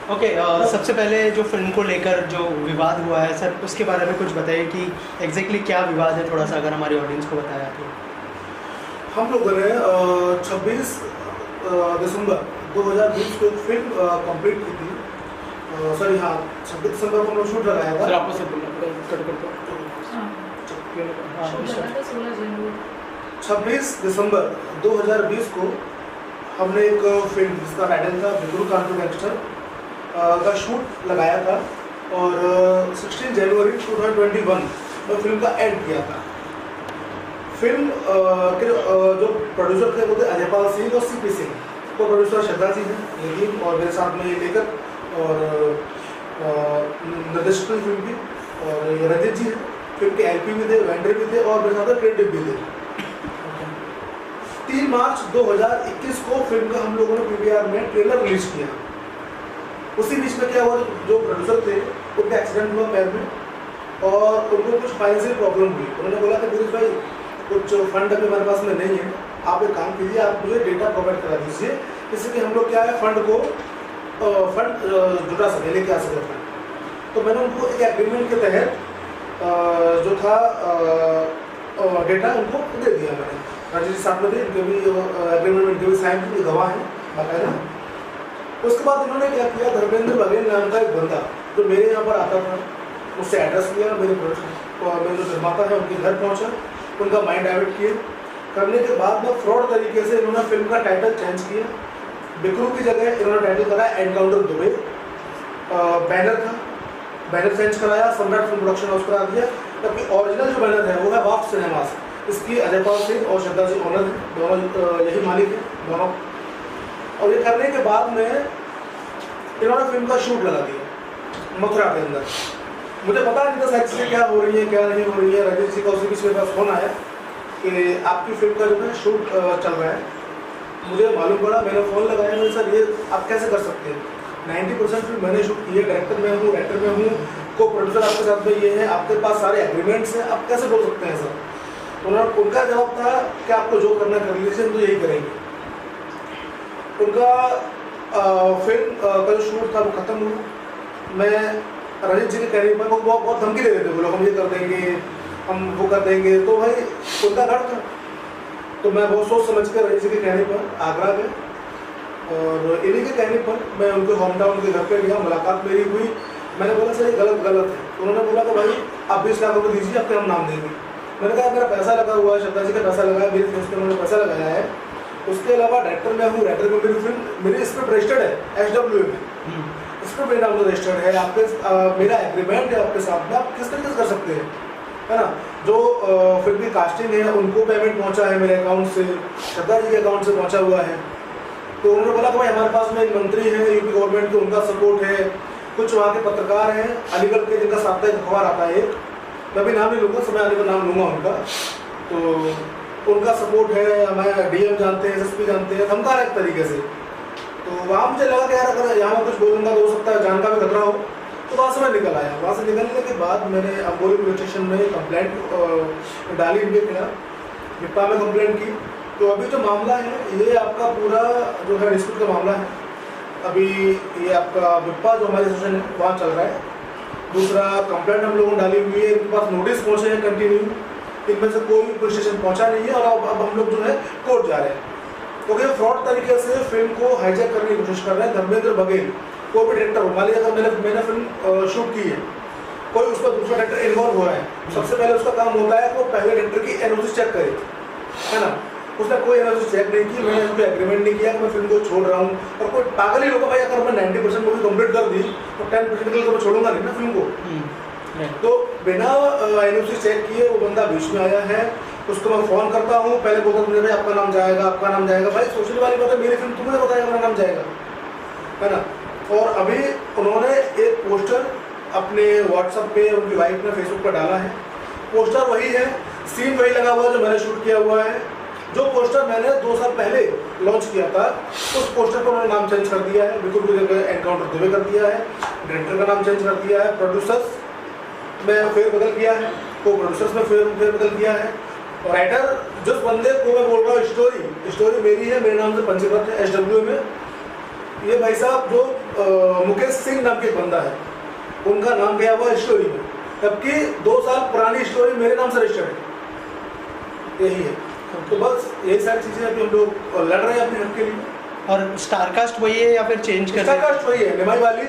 Okay, सबसे पहले जो फिल्म को लेकर जो विवाद हुआ है सर, उसके बारे में कुछ बताइए कि एग्जैक्टली क्या विवाद है, थोड़ा सा अगर हमारी ऑडियंस को बताया तो। हम लोगों ने 26 दिसंबर 2020 को एक फिल्म कंप्लीट की थी। सॉरी हाँ, 26 दिसंबर को हम लोग शूट लगाया था। सर आपको सब बोलना पड़ेगा, कट कर दो। 26 दिसंबर 2020 को हमने एक फिल्म जिसका टाइटल था बिक्रू कांटू गैंगस्टर का शूट लगाया था और 16 जनवरी 2021 में फिल्म का एंड किया था। फिल्म के जो प्रोड्यूसर थे वो थे अजयपाल सिंह और सीपी सिंह, को प्रोड्यूसर श्रद्धा जी हैं लेकिन, और मेरे साथ में ये लेकर और निर्देशक फिल्म की और ये रंजित जी हैं, फिल्म के एलपी भी थे, वेंडर भी थे और मेरे साथ क्रिएटिव भी थे। 3 मार्च 2021 को फिल्म का हम लोगों ने पीवीआर में ट्रेलर रिलीज किया। उसी बीच में क्या हुआ, जो प्रोड्यूसर थे उनका एक्सीडेंट हुआ पैर में और उनको कुछ फाइनेंशियल प्रॉब्लम हुई। उन्होंने बोला कि पुलिस भाई कुछ फंड अभी हमारे पास में नहीं है, आप एक काम कीजिए, आप मुझे डेटा प्रोवाइड करा दीजिए जिससे कि हम लोग क्या है फंड को जुटा सके, लेके आ सके फंड। तो मैंने उनको एक एग्रीमेंट के तहत जो था डेटा उनको दे दिया मैंने। राजेश जी साथ में थे, इनके भी एग्रीमेंट इनके भी साइन की गवाह है बाकायदा। उसके बाद इन्होंने क्या किया, धर्मेंद्र बघेल नाम का एक बंदा जो मेरे यहाँ पर आता था, उससे एड्रेस लिया, मेरे जो निर्माता है उनके घर पहुँचा, उनका माइंड डाइवर्ट किया। करने के बाद में फ्रॉड तरीके से इन्होंने फिल्म का टाइटल चेंज किया। बिक्रू की जगह इन्होंने टाइटल कराया एनकाउंटर दुबई। बैनर था, बैनर चेंज कराया, सम्राट फिल्म प्रोडक्शन हाउस करा दिया, जबकि ओरिजिनल जो बैनर है वो है वाफ सिनेमास। इसकी अजयपाल सिंह और श्रद्धा जी ओनर हैं, दोनों यही मालिक हैं दोनों। और ये करने के बाद में इन्होंने फिल्म का शूट लगा दिया मथुरा के अंदर। मुझे पता नहीं था साइड से क्या हो रही है क्या नहीं हो रही है। राजेश जी का उसी बीच मेरे पास फोन आया कि आपकी फिल्म का जो है शूट चल रहा है। मुझे मालूम पड़ा, मैंने फ़ोन लगाया, मैंने सर ये आप कैसे कर सकते हैं, 90% फिल्म मैंने शूट की है, डायरेक्टर में हूँ, राइटर में हूँ, को प्रोड्यूसर आपके साथ में ये है, आपके पास सारे एग्रीमेंट्स हैं, आप कैसे बोल सकते हैं सर। उन्होंने उनका जवाब था कि आपको जो करना कर लीजिए, हम तो यही करेंगे। उनका फिल्म का जो शूट था वो ख़त्म हुआ। मैं रंजित जी के कहने पर वो बहुत धमकी दे रहे थे, बोलो हम ये कर देंगे, हम वो कर देंगे। तो भाई उनका घर था, तो मैं बहुत सोच समझ कर रंजित जी के कहने पर आगरा गया और इन्हीं के कहने पर मैं उनके होम टाउन के घर पे गया, मुलाकात मेरी हुई। मैंने बोला सर ये गलत है। तो उन्होंने बोला कि भाई आप 20 लाख रुपये दीजिए, आपके हम नाम देंगे। मैंने कहा मेरा पैसा लगा हुआ है, श्रद्धा जी का पैसा लगा है, मेरी फिल्म पर उन्होंने पैसा लगाया है। उसके अलावा डायरेक्टर में हूँ, राइटर में मेरी फिल्म, मेरी स्क्रिप्ट रजिस्टर्ड है SW में, स्क्रिप्ट मेरा नाम रजिस्टर्ड है। आपके मेरा एग्रीमेंट है आपके साथ में, आप किस तरीके से कर सकते हैं, है ना। जो फिल्म की कास्टिंग है उनको पेमेंट पहुंचा है मेरे अकाउंट से, श्रद्धा जी के अकाउंट से पहुंचा हुआ है। तो उन्होंने बोला कि भाई हमारे पास में एक मंत्री है यूपी गवर्नमेंट के, उनका सपोर्ट है, कुछ वहाँ के पत्रकार हैं अलीगढ़ के जिनका साप्ताहिक अखबार आता है, मैं भी नाम नहीं लूँगा, समय आने पर नाम लूँगा उनका। तो उनका सपोर्ट है, हमारे DM जानते हैं, SSP जानते हैं, धमका रहे एक तरीके से। तो वहाँ मुझे लगा कि यार अगर यहाँ कुछ बोलूँगा तो हो सकता है जान का भी खतरा हो। तो वहाँ से मैं निकल आया। वहाँ से निकलने के बाद मैंने अम्बोली पुलिस स्टेशन में कंप्लेंट डाली इनके खिलाफ, विप्पा में कंप्लेंट की। तो अभी जो मामला है ये आपका पूरा जो है डिस्प्यूट का मामला है। अभी ये आपका विप्पा जो हमारे स्टेशन है वहाँ चल रहा है। दूसरा कंप्लेंट हम लोगों ने डाली हुई है, इनके पास नोटिस पहुँचे हैं कंटिन्यू, इनमें से कोई पुलिस स्टेशन पहुँचा नहीं है और अब हम लोग जो है कोर्ट जा रहे हैं क्योंकि तो फ्रॉड तरीके से फिल्म को हाईजैक करने की कोशिश कर रहे हैं। धर्मेंद्र बघेल कोई भी डायरेक्टर हो, मान लीजिए अगर मैंने फिल्म शूट की है, कोई उसका दूसरा डायरेक्टर इन्वॉल्व हो रहा है, सबसे पहले उसका काम होता है कि वो पहले डायरेक्टर की NOC चेक करे, है ना। उसने कोई NOC चेक नहीं की, मैंने कोई एग्रीमेंट नहीं किया कि मैं फिल्म को छोड़ रहा हूँ। और कोई पागल ही होगा भाई, अगर मैं 90% मूवी कंप्लीट कर दी तो 10% के लिए तो मैं छोड़ूंगा नहीं ना फिल्म को। तो बिना NOC चेक किए वो बंदा बीच में आया है, उसको मैं फ़ोन करता हूँ, पहले बोलता मुझे भाई आपका नाम जाएगा, आपका नाम जाएगा। भाई सोचने वाली बात है, मेरी फिल्म तुम्हें बताएगा मेरा नाम जाएगा, है ना। और अभी उन्होंने एक पोस्टर अपने WhatsApp पे, उनकी वाइफ ने Facebook पर डाला है। पोस्टर वही है, सीन वही लगा हुआ है जो मैंने शूट किया हुआ है। जो पोस्टर मैंने 2 साल पहले लॉन्च किया था, उस पोस्टर पर उन्होंने नाम चेंज कर दिया है, बिल्कुल की जगह एनकाउंटर दुबे कर दिया है, डायरेक्टर का नाम चेंज कर दिया है, प्रोड्यूसर्स में फेरबदल किया है, को प्रोड्यूसर्स में फेरबदल किया है। राइटर जिस बंदे को मैं बोल रहा हूँ, स्टोरी मेरी है, मेरे नाम से पंजीकृत है SW में, ये भाई साहब जो मुकेश सिंह नाम के एक बंदा है, उनका नाम गया हुआ स्टोरी में, जबकि 2 साल पुरानी स्टोरी मेरे नाम से रजिस्टर्ड है। यही है। तो बस यही सारी चीज़ें अभी हम लोग लड़ रहे हैं अपने हक के लिए। और स्टारकास्ट वही है या फिर चेंज कर स्टारकास्ट वही है, निमाई वाली।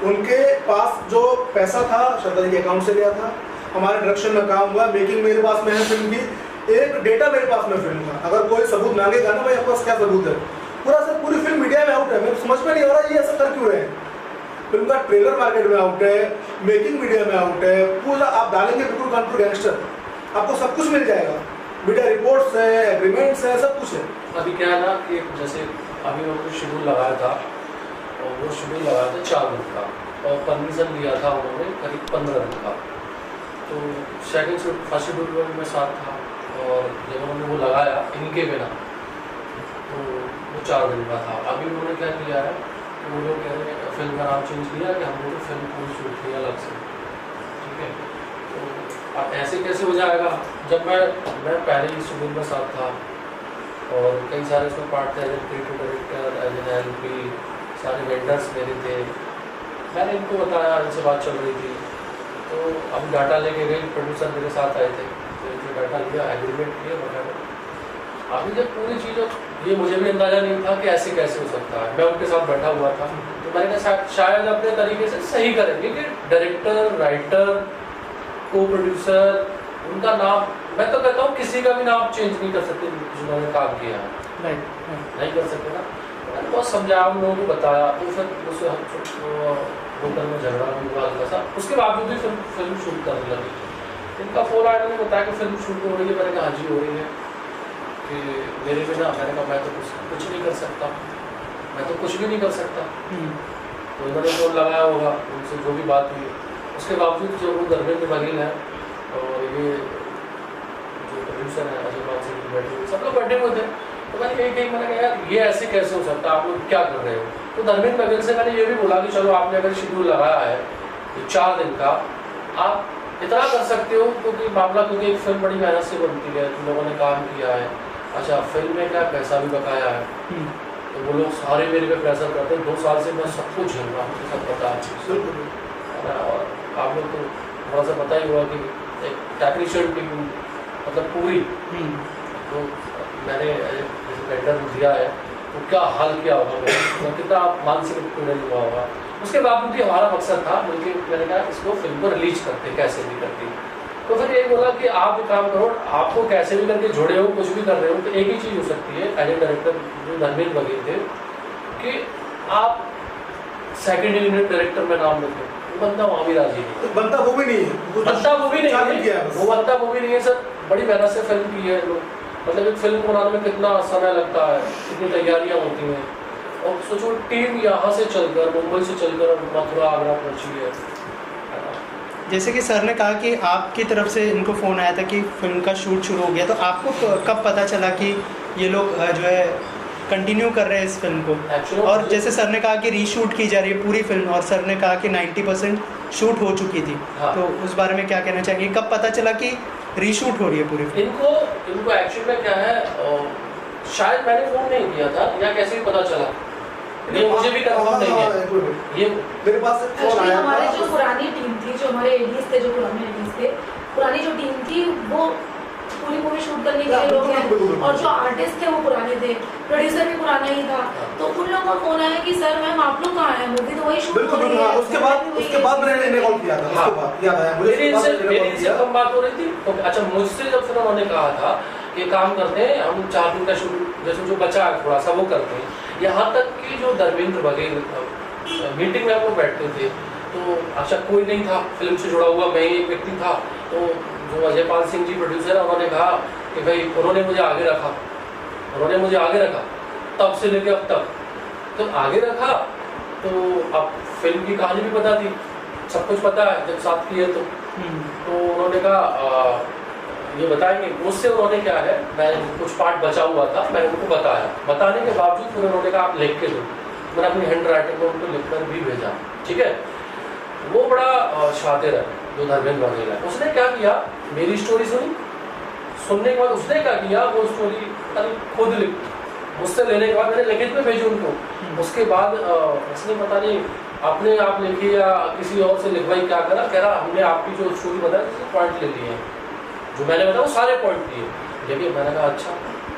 उनके पास जो पैसा था श्रद्धा जी के अकाउंट से लिया था, हमारे डायरेक्शन में काम हुआ, मेकिंग मेरे पास में है फिल्म की, एक डेटा मेरे पास में फिल्म का। अगर कोई सबूत मांगेगा ना भाई, आपके पास क्या सबूत है? पूरी फिल्म मीडिया में आउट है, मेरे समझ में नहीं आ रहा ये ऐसा कर क्यों रहे हैं। फिल्म का ट्रेलर मार्केट में आउट है, मेकिंग मीडिया में आउट है, पूरा आप डालेंगे बिल्कुल कानपुर गैंगस्टर, आपको सब कुछ मिल जाएगा, मीडिया रिपोर्ट्स है, एग्रीमेंट्स है, सब कुछ है। अभी क्या है ना कि जैसे अभी उन्होंने शेड्यूल लगाया था, और वो शेड्यूल लगाया था 4 दिन का, और परमिशन लिया था उन्होंने करीब 15 दिन का। तो सेकंड शेड्यूल, फर्स्ट शेड्यूल में साथ था, और जब उन्होंने वो लगाया इनके बिना, तो वो 4 दिन का था। अभी उन्होंने क्या किया है, वो लोग कह रहे हैं फिल्म का नाम चेंज किया कि हम लोग फिल्म को शूट किया अलग से, ठीक है। तो अब ऐसे कैसे हो जाएगा, जब मैं पहले ही शेड्यूल में साथ था, और कई सारे इसमें पार्ट थे, as a creative director, as an LP, सारे वेंडर्स मेरे थे। मैंने इनको बताया, इनसे बात चल रही थी, तो अब डाटा लेके गई, प्रोड्यूसर मेरे साथ आए थे, तो इनसे डाटा लिया, एग्रीमेंट किया वगैरह। अभी जब पूरी चीज़ों, ये मुझे भी अंदाज़ा नहीं था कि ऐसे कैसे हो सकता है। मैं उनके साथ बैठा हुआ था, तो मैंने कहा शायद अपने तरीके से सही करेंगे कि डायरेक्टर, राइटर, को प्रोड्यूसर, उनका नाम, मैं तो कहता हूँ किसी का भी नाम चेंज नहीं कर सकते जिन्होंने काम किया है, नहीं कर सकते ना। मैंने बहुत समझाया, उन लोगों को बताया, तो फिर उससे होटल में झगड़ा भी हुआ हल्का सा, उसके बावजूद भी फिल्म शूट करने लगी। इनका फोन आया, मैंने बताया कि फिल्म शूट हो रही है, मैंने कहा हाँ जी हो रही है, कि मेरे बिना, मैंने कहा मैं तो कुछ नहीं कर सकता, मैं तो कुछ भी नहीं कर सकता। तो इन्होंने फोन लगाया होगा, उनसे जो भी बात हुई, उसके बावजूद जो वो धर्मेंद्र बघेल है और ये जो प्रोड्यूसर है अजय पाल सिंह, बैठे हुए, सब लोग बैठे हुए थे। तो मैंने मैंने कहा यार ये ऐसे कैसे हो सकता है, आप लोग क्या कर रहे हो। तो धर्मेंद्र बघेल से मैंने ये भी बोला कि चलो आपने अगर शेड्यूल लगाया है तो 4 दिन का, आप इतना कर सकते हो, क्योंकि मामला, क्योंकि एक फिल्म बड़ी मेहनत से बनती है, तुम लोगों ने काम किया है, अच्छा फिल्म में क्या पैसा भी बकाया है, तो वो लोग सारे मेरे पे प्रेशर करते हैं। 2 साल से मैं सब कुछ झेल रहा हूँ, मुझे सब पता है। और आप लोग को थोड़ा सा पता ही हुआ कि एक टेक्नीशियन टीम मतलब पूरी, तो मैंने जैसे टेंडर दिया है, तो क्या हाल किया होगा मेरा, कितना मानसिक पीड़न हुआ होगा। उसके बावजूद भी हमारा मकसद था, बल्कि मैंने कहा इसको फिल्म को रिलीज करते, कैसे भी करती। तो फिर ये बोला कि आप एक काम करो, आपको कैसे भी करके जोड़े हो, कुछ भी कर रहे हो, तो एक ही चीज़ हो सकती है एज ए डायरेक्टर, जो धर्मेंद्र बघेल थे, कि आप सेकेंड यूनिट डायरेक्टर में नाम लिखें। बंदा वहाँ भी राजी नहीं, बनता वो भी नहीं है, बनता वो भी नहीं है, वो बनता वो भी नहीं है सर। बड़ी मेहनत से फिल्म की है लोग, मतलब एक फिल्म बनाने में कितना समय लगता है, कितनी तैयारियाँ होती हैं, और सोचो टीम यहाँ से चलकर, मुंबई से चलकर मथुरा, आगरा पहुँची है। जैसे कि सर ने कहा कि आपकी तरफ से इनको फ़ोन आया था कि फिल्म का शूट शुरू हो गया, तो आपको कब पता चला कि ये लोग जो है कंटिन्यू कर रहे हैं इस फिल्म को? और जैसे सर ने कहा कि रीशूट की जा रही है पूरी फिल्म, और सर ने कहा कि 90% शूट हो चुकी थी, हाँ। तो उस बारे में क्या कहना चाहेंगे, कब पता चला कि रीशूट हो रही है पूरी फिल्म? इनको एक्चुअली में क्या है, शायद मैंने फ़ोन नहीं किया था, या कैसे भी पता चला, ये मुझे भी कंफर्म नहीं है। ये मेरे पास फोन आया, हमारी जो पुरानी टीम थी, जो हमारे एडीज थे, जो पुराने एडीज थे, पुरानी जो टीम थी, वो पूरी मूवी शूट करने के लिए लोग हैं, और जो आर्टिस्ट थे वो पुराने थे, प्रोड्यूसर भी पुराना ही था। तो उन लोगों का फोन आया कि सर मैम आप लोग कहाँ हैं, मूवी तो वही शूट हो रही है। उसके बाद मैंने इन्हें कॉल किया था, उसके बाद याद आया मुझे, मेरी इनसे कम बात हो रही थी। तो अच्छा, मुझसे जब फिर उन्होंने कहा था कि काम करते हैं हम 4 दिन का शूट, जैसे जो बचा है थोड़ा सा वो करते हैं, यहाँ तक कि जो धर्मेंद्र बघेल मीटिंग में हम लोग बैठते थे, तो अच्छा कोई नहीं था फिल्म से जुड़ा हुआ, मैं ही एक व्यक्ति था। तो जो अजय पाल सिंह जी प्रोड्यूसर है, उन्होंने कहा कि भाई, उन्होंने मुझे आगे रखा तब से लेके अब तक, तो आगे रखा, तो अब फिल्म की कहानी भी पता थी, सब कुछ पता है जब साथ की है तो उन्होंने कहा ये बताएंगे। उससे उन्होंने क्या है, मैं कुछ पार्ट बचा हुआ था, मैंने उनको बताया, बताने के बावजूद फिर उन्होंने कहा आप लिख के दो। मैंने अपनी हैंड राइटिंग में उनको लिखकर भी भेजा, ठीक है। वो बड़ा शातिर है जो धर्मेंद्र बघेल है, उसने क्या किया, मेरी स्टोरी सुनने के बाद उसने क्या किया, वो स्टोरी खुद मुझसे लेने के बाद मैंने लिखित में भेजी उनको। उसके बाद उसने पता नहीं अपने आप लिखी या किसी और से लिखवाई, क्या करा, कह रहा हमने आपकी जो स्टोरी बताया उसके पॉइंट ले लिए हैं, जो मैंने बताया वो सारे पॉइंट लिए। देखिए मैंने कहा अच्छा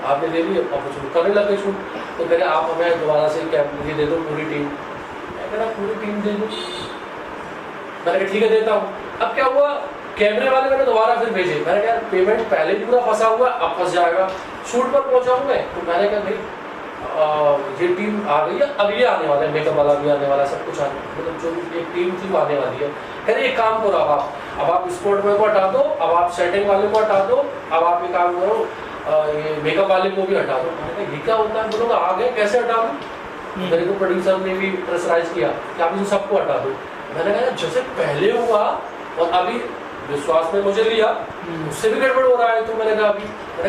आपने ले लिए, अब शूट करने लगे शूट। तो कह रहे आप हमें दोबारा से क्या ये दे दो पूरी टीम। मैं कह रहा पूरी टीम दे दो, मैंने कहा ठीक है देता हूँ। अब क्या हुआ, कैमरे वाले मैंने दोबारा फिर भेजे। मैंने कहा पेमेंट पहले ही पूरा फंसा हुआ, अब फंस जाएगा। शूट पर पहुंचा हूँ मैं, तो मैंने कहा भाई ये टीम आ गई है, अब ये आने वाला है, मेकअप वाला भी आने वाला है, सब कुछ आने, मतलब जो एक टीम थी वो आने वाली है। कह रहे एक काम करो अब आप स्पोर्ट बॉय को हटा दो, अब आप सेटिंग वाले को हटा दो, अब आप ये काम करो ये मेकअप वाले को भी हटा दो। मैंने कहा ये क्या होता है, बोलो आ गए कैसे हटा दूँ। मेरे को प्रोड्यूसर ने भी प्रेशराइज किया कि आप इन सबको हटा दो। मैंने कहा जैसे पहले हुआ और अभी विश्वास ने मुझे लिया उससे भी गड़बड़ हो रहा है, तो मैंने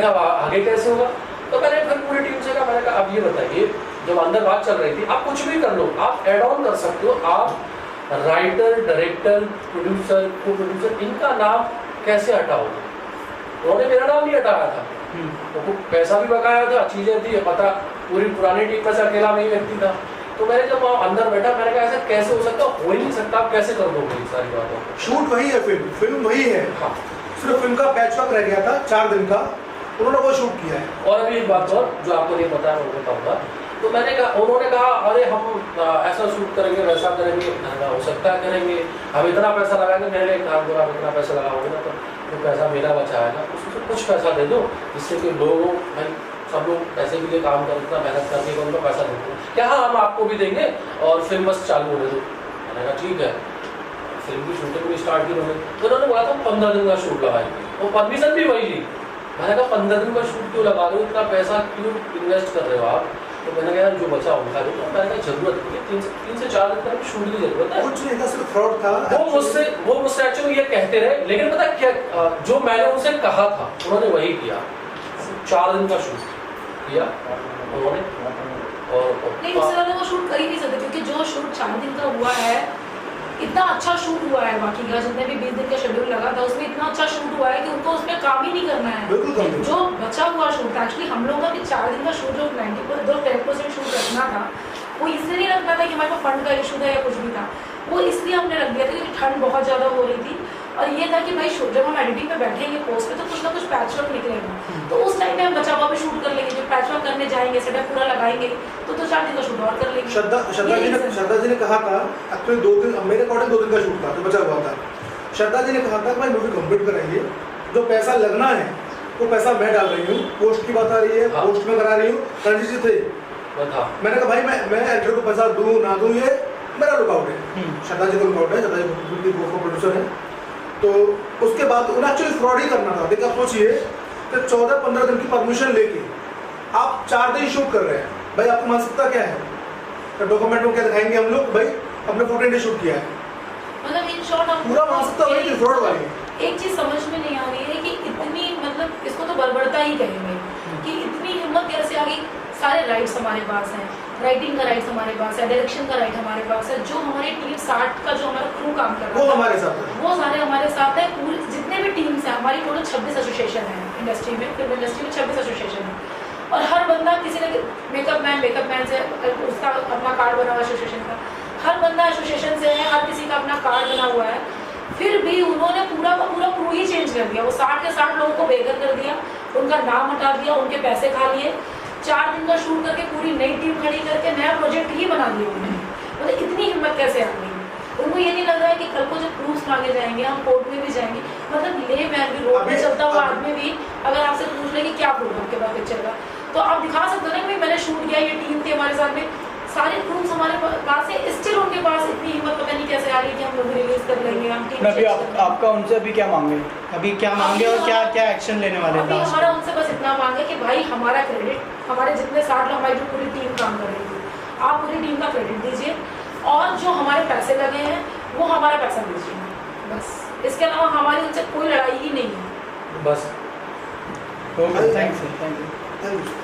कहा आगे कैसे होगा। तो मैंने फिर पूरी टीम से कहा, मैंने कहा अब ये बताइए जब अंदर बात चल रही थी आप कुछ भी कर लो, आप एड ऑन कर सकते हो, आप राइटर, डायरेक्टर, प्रोड्यूसर, को प्रोड्यूसर इनका नाम कैसे हटाओगे। उन्होंने मेरा नाम नहीं हटाया था, तो पैसा भी बकाया था, चीजें थी पता, पूरी पुरानी टीम में से अकेला मैं ही व्यक्ति था। तो मैंने जब वहाँ अंदर बैठा मैंने कहा ऐसा कैसे हो सकता, हो ही नहीं सकता, आप कैसे कर दोगे सारी बातों को। शूट वही है, फिल्म वही है, हाँ सिर्फ फिल्म का पैच वर्क रह गया था 4 दिन का, उन्होंने वो शूट किया है। और अभी एक बात और जो आपको नहीं पता है मैं बताऊंगा। तो मैंने कहा, उन्होंने कहा अरे हम ऐसा शूट करेंगे वैसा करेंगे, हो सकता है करेंगे, हम इतना पैसा लगाएंगे। मैंने एक काम करा, इतना पैसा लगाओगे ना तो पैसा मेरा बचा है ना, उसमें कुछ पैसा दे दो जिससे कि लोगों भाई सब लोग पैसे के लिए काम करते हैं, मेहनत करके उनको पैसा देते हैं। क्या हाँ हम आपको भी देंगे और फिल्म बस चालू होने दो। मैंने कहा ठीक है। फिल्म की शूटिंग भी स्टार्ट की उन्होंने, तो उन्होंने बोला था 15 दिन का शूट लगाएंगे, वो परमिशन भी वही ली। मैंने कहा 15 दिन का शूट क्यों लगा रहे हो, इतना पैसा क्यों इन्वेस्ट कर रहे हो आप। तो मैंने कहा जो बचा उनका दो। तो मैंने कहा जरूरत नहीं है, 3 से 4 दिन तक शूट की जरूरत है। कुछ नहीं था, सिर्फ फ्रॉड था। वो मुझसे एक्चुअली ये कहते रहे, लेकिन पता क्या जो मैंने उनसे कहा था उन्होंने वही किया। 4 दिन का शूट किया उन्होंने, और नहीं उससे ज़्यादा वो शूट कर ही नहीं सकते, क्योंकि जो शूट 4 दिन का हुआ है इतना अच्छा शूट हुआ है, बाकी का जितने भी 20 दिन का शेड्यूल लगा था उसमें इतना अच्छा शूट हुआ है कि उनको उसमें काम ही नहीं करना है। जो बचा हुआ शूट था, एक्चुअली हम लोगों का भी 4 दिन का शूट जो 10% शूट रखना था, वो इसलिए नहीं रखना था कि हमारे पास फंड का इशू था या कुछ भी था, वो इसलिए हमने रख दिया था क्योंकि ठंड बहुत ज़्यादा हो रही थी और ये था कि भाई जब हम एडिटिंग पे बैठेंगे पोस्ट पे तो कुछ ना कुछ पैच वर्क निकलेगा, तो उस टाइम पे हम बचा हुआ भी शूट कर लेंगे। जब पैच वर्क करने जाएंगे, सेटअप पूरा लगाएंगे तो 4 दिन का शूट और कर लेंगे। श्रद्धा जी ने कहा था एक्चुअली 2 दिन, मेरे अकॉर्डिंग 2 दिन का शूट था जो बचा हुआ था। श्रद्धा जी ने कहा था कि भाई मूवी कंप्लीट कराइए, जो पैसा लगना है वो पैसा मैं डाल रही हूँ, पोस्ट की बात आ रही है, पोस्ट में करा रही हूँ। रणजीत जी थे, मैंने कहा भाई मैं एक्टर को पैसा दूँ ना दूँ ये मेरा लुकआउट है, श्रद्धा जी का लुकआउट है, श्रद्धा जी प्रोड्यूसर है। तो उसके बाद उन्हें एक्चुअली फ्रॉड ही करना था। देखिए आप सोचिए कि 14-15 दिन की परमिशन लेके आप 4 दिन शूट कर रहे हैं, भाई आपको मानसिकता क्या है, तो डॉक्यूमेंट में क्या दिखाएंगे हम लोग, भाई हमने 14 डे शूट किया है, मतलब इन शॉर्ट हम पूरा मानसिकता वही फ्रॉड वाली। एक चीज समझ में नहीं आ रही है कि इतनी, मतलब इसको तो बर्बरता ही कहेंगे कि इतनी हिम्मत कैसे आ गई। सारे राइट्स हमारे पास हैं, राइटिंग का राइट्स हमारे पास है, डायरेक्शन का राइट हमारे पास है, जो हमारी टीम 60 का जो हमारा क्रू काम कर रहा है वो हमारे साथ है, वो सारे हमारे साथ है। पूरे जितने भी टीम्स हैं हमारी, टोटल 26 एसोसिएशन है इंडस्ट्री में, फिल्म इंडस्ट्री में 26 एसोसिएशन है और हर बंदा किसी ने मेकअप मैन से उसका अपना कार्ड बना हुआ एसोसिएशन का, हर बंदा एसोसिएशन से है, हर किसी का अपना कार्ड बना हुआ है। फिर भी उन्होंने पूरा का पूरा क्रू ही चेंज कर दिया, वो 60 के 60 लोगों को बेघर कर दिया, उनका नाम हटा दिया, उनके पैसे खा लिए, 4 दिन का शूट करके पूरी नई टीम खड़ी करके नया प्रोजेक्ट ही बना दिया उन्होंने। मतलब इतनी हिम्मत कैसे आ गई उनको, ये नहीं लग रहा है कि कल को जब प्रूफ मांगे जाएंगे, हम कोर्ट में भी जाएंगे, मतलब ले मैन भी रोड में चलता हुआ आदमी भी अगर आपसे पूछ ले कि क्या प्रूफ आपके पास पिक्चर का, तो आप दिखा सकते हो ना कि भाई मैंने शूट किया, ये टीम थी हमारे साथ में, सारे प्रूफ हमारे पास है। स्टिल उनके पास इतनी हिम्मत पता नहीं कैसे आ रही कि हम लोग रिलीज कर लेंगे, हम टीम अभी आपका उनसे अभी क्या मांगे, अभी क्या मांगे और क्या क्या एक्शन लेने वाले हैं? हमारा उनसे बस इतना मांगे कि भाई हमारा क्रेडिट, हमारे जितने 60 लोग हमारी जो पूरी टीम काम कर रही थी, आप पूरी टीम का क्रेडिट दीजिए और जो हमारे पैसे लगे हैं वो हमारा पैसा दीजिए, बस। इसके अलावा हमारी उनसे कोई लड़ाई ही नहीं है, बस। Okay, thank you. Thank you.